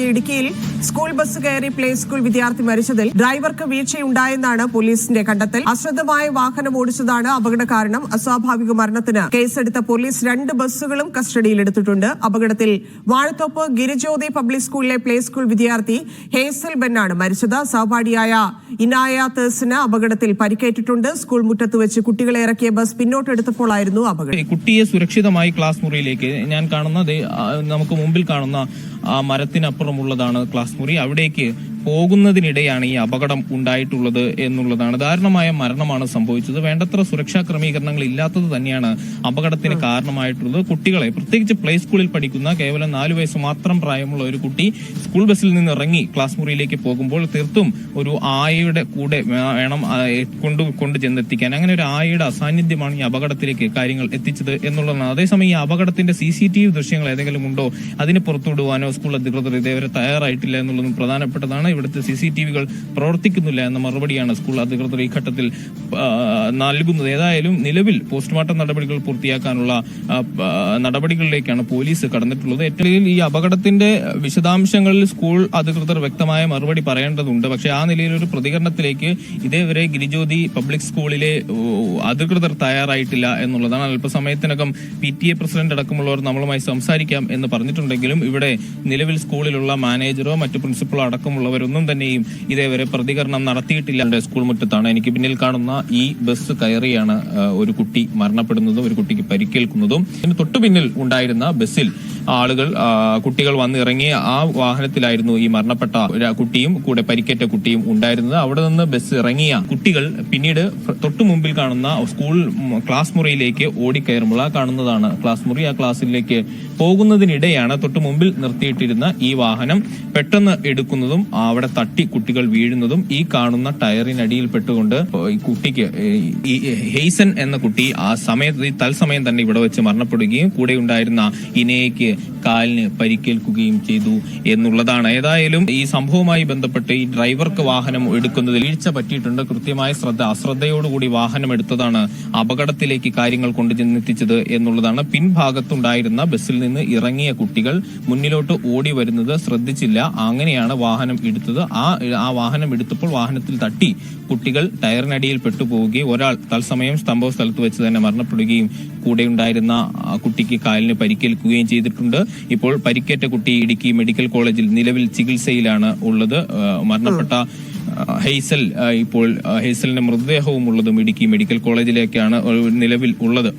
ഇടുക്കിയിൽ school bus കയറി play school വിദ്യാർത്ഥി മരിച്ചതിൽ ഡ്രൈവർക്ക് വീഴ്ചയുണ്ടായെന്നാണ് പോലീസിന്റെ കണ്ടെത്തൽ. അശ്രദ്ധമായ വാഹനം ഓടിച്ചതാണ് അപകട കാരണം. അസ്വാഭാവിക മരണത്തിന് കേസെടുത്ത പോലീസ് 2 ബസ്സുകളും കസ്റ്റഡിയിലെടുത്തിട്ടുണ്ട്. അപകടത്തിൽ വാഴത്തോപ്പ് ഗിരിജ്യോതി പബ്ലിക് സ്കൂളിലെ പ്ലേ സ്കൂൾ വിദ്യാർത്ഥി ഹേസൽ ബെന്നാണ് മരിച്ചത്. സഹപാഠിയായ ഇനായ തേഴ്സിന് അപകടത്തിൽ പരിക്കേറ്റിട്ടുണ്ട്. സ്കൂൾ മുറ്റത്ത് വെച്ച് കുട്ടികളെ ഇറക്കിയ ബസ് പിന്നോട്ടെടുത്തപ്പോഴായിരുന്നു അപകടം. കുട്ടിയെ സുരക്ഷിതമായി ക്ലാസ് മുറിയിലേക്ക് ഞാൻ കാണുന്നത് നമുക്ക് മുമ്പിൽ കാണുന്ന ആ മരത്തിനപ്പുറമുള്ളതാണ് ക്ലാസ് മുറി. അവിടേക്ക് പോകുന്നതിനിടെയാണ് ഈ അപകടം ഉണ്ടായിട്ടുള്ളത് എന്നുള്ളതാണ്. ദാരുണമായ മരണമാണ് സംഭവിച്ചത്. വേണ്ടത്ര സുരക്ഷാ ക്രമീകരണങ്ങൾ ഇല്ലാത്തത് തന്നെയാണ് അപകടത്തിന് കാരണമായിട്ടുള്ളത്. കുട്ടികളെ പ്രത്യേകിച്ച് പ്ലേ സ്കൂളിൽ പഠിക്കുന്ന കേവലം 4 വയസ്സ് മാത്രം പ്രായമുള്ള ഒരു കുട്ടി സ്കൂൾ ബസ്സിൽ നിന്ന് ഇറങ്ങി ക്ലാസ് മുറിയിലേക്ക് പോകുമ്പോൾ തീർത്തും ഒരു ആയയുടെ കൂടെ വേണം കൊണ്ട് ചെന്നെത്തിക്കാൻ. അങ്ങനെ ഒരു ആയയുടെ അസാന്നിധ്യമാണ് ഈ അപകടത്തിലേക്ക് കാര്യങ്ങൾ എത്തിച്ചത് എന്നുള്ളതാണ്. അതേസമയം ഈ അപകടത്തിന്റെ CCTV ദൃശ്യങ്ങൾ ഏതെങ്കിലും ഉണ്ടോ, അതിന് പുറത്തുവിടുവാനോ സ്കൂൾ അധികൃതർ ഇതേവരെ തയ്യാറായിട്ടില്ല എന്നുള്ളതും പ്രധാനപ്പെട്ടതാണ്. ഇവിടുത്തെ CCTVകൾ പ്രവർത്തിക്കുന്നില്ല എന്ന മറുപടിയാണ് സ്കൂൾ അധികൃതർ ഈ ഘട്ടത്തിൽ നൽകുന്നത്. ഏതായാലും നിലവിൽ പോസ്റ്റ്മോർട്ടം നടപടികൾ പൂർത്തിയാക്കാനുള്ള നടപടികളിലേക്കാണ് പോലീസ് കടന്നിട്ടുള്ളത്. ഏറ്റവും ഈ അപകടത്തിന്റെ വിശദാംശങ്ങളിൽ സ്കൂൾ അധികൃതർ വ്യക്തമായ മറുപടി പറയേണ്ടതുണ്ട്. പക്ഷേ ആ നിലയിൽ ഒരു പ്രതികരണത്തിലേക്ക് ഇതേവരെ ഗിരിജ്യോതി പബ്ലിക് സ്കൂളിലെ അധികൃതർ തയ്യാറായിട്ടില്ല എന്നുള്ളതാണ്. അല്പസമയത്തിനകം PTA പ്രസിഡന്റ് അടക്കമുള്ളവർ നമ്മളുമായി സംസാരിക്കാം എന്ന് പറഞ്ഞിട്ടുണ്ടെങ്കിലും ഇവിടെ നിലവിൽ സ്കൂളിലുള്ള മാനേജറോ മറ്റു പ്രിൻസിപ്പളോ അടക്കമുള്ളവരൊന്നും തന്നെയും ഇതേവരെ പ്രതികരണം നടത്തിയിട്ടില്ല. സ്കൂൾ മുറ്റത്താണ് എനിക്ക് പിന്നിൽ കാണുന്ന ഈ ബസ് കയറിയാണ് ഒരു കുട്ടി മരണപ്പെടുന്നതും ഒരു കുട്ടിക്ക് പരിക്കേൽക്കുന്നതും. ഇതിന് തൊട്ടു പിന്നിൽ ഉണ്ടായിരുന്ന ബസ്സിൽ കുട്ടികൾ വന്നിറങ്ങിയ ആ വാഹനത്തിലായിരുന്നു ഈ മരണപ്പെട്ട കുട്ടിയും കൂടെ പരിക്കേറ്റ കുട്ടിയും ഉണ്ടായിരുന്നത്. അവിടെ നിന്ന് ബസ് ഇറങ്ങിയ കുട്ടികൾ പിന്നീട് തൊട്ടു മുമ്പിൽ കാണുന്ന സ്കൂൾ ക്ലാസ് മുറിയിലേക്ക് ഓടിക്കയറുമ്പോൾ ആ കാണുന്നതാണ് ക്ലാസ് മുറി. ആ ക്ലാസ്സിലേക്ക് പോകുന്നതിനിടെയാണ് തൊട്ടു മുമ്പിൽ നിർത്തിയിട്ടിരുന്ന ഈ വാഹനം പെട്ടെന്ന് എടുക്കുന്നതും അവിടെ തട്ടി കുട്ടികൾ വീഴുന്നതും ഈ കാണുന്ന ടയറിനടിയിൽ പെട്ടുകൊണ്ട് ഈ കുട്ടിക്ക് ഈ ഹെയ്സൻ എന്ന കുട്ടി ആ സമയത്ത് തത്സമയം തന്നെ ഇവിടെ വെച്ച് മരണപ്പെടുകയും കൂടെ ഉണ്ടായിരുന്ന ഇനയ്ക്ക് കാലിന് പരിക്കേൽക്കുകയും ചെയ്തു എന്നുള്ളതാണ്. ഏതായാലും ഈ സംഭവവുമായി ബന്ധപ്പെട്ട് ഈ ഡ്രൈവർക്ക് വാഹനം എടുക്കുന്നതിൽ വീഴ്ച പറ്റിയിട്ടുണ്ട്. കൃത്യമായ അശ്രദ്ധയോടുകൂടി വാഹനം എടുത്തതാണ് അപകടത്തിലേക്ക് കാര്യങ്ങൾ കൊണ്ടുചെന്നെത്തിച്ചത് എന്നുള്ളതാണ്. പിൻഭാഗത്തുണ്ടായിരുന്ന ബസ്സിൽ നിന്ന് ഇറങ്ങിയ കുട്ടികൾ മുന്നിലോട്ട് ഓടി വരുന്നത് ശ്രദ്ധിച്ചില്ല. അങ്ങനെയാണ് വാഹനം എടുത്തത്. ആ വാഹനം എടുത്തപ്പോൾ വാഹനത്തിൽ തട്ടി കുട്ടികൾ ടയറിനടിയിൽ പെട്ടുപോവുകയും ഒരാൾ തത്സമയം സംഭവ സ്ഥലത്ത് വെച്ച് തന്നെ മരണപ്പെടുകയും കൂടെ ഉണ്ടായിരുന്ന കുട്ടിക്ക് കാലിന് പരിക്കേൽക്കുകയും ചെയ്തിട്ടുണ്ട്. ഇപ്പോൾ പരിക്കേറ്റ കുട്ടി ഇടുക്കി മെഡിക്കൽ കോളേജിൽ നിലവിൽ ചികിത്സയിലാണ് ഉള്ളത്. മരണപ്പെട്ട ഹെയ്സലിന്റെ മൃതദേഹവും ഉള്ളതും ഇടുക്കി മെഡിക്കൽ കോളേജിലേക്കാണ് നിലവിൽ ഉള്ളത്.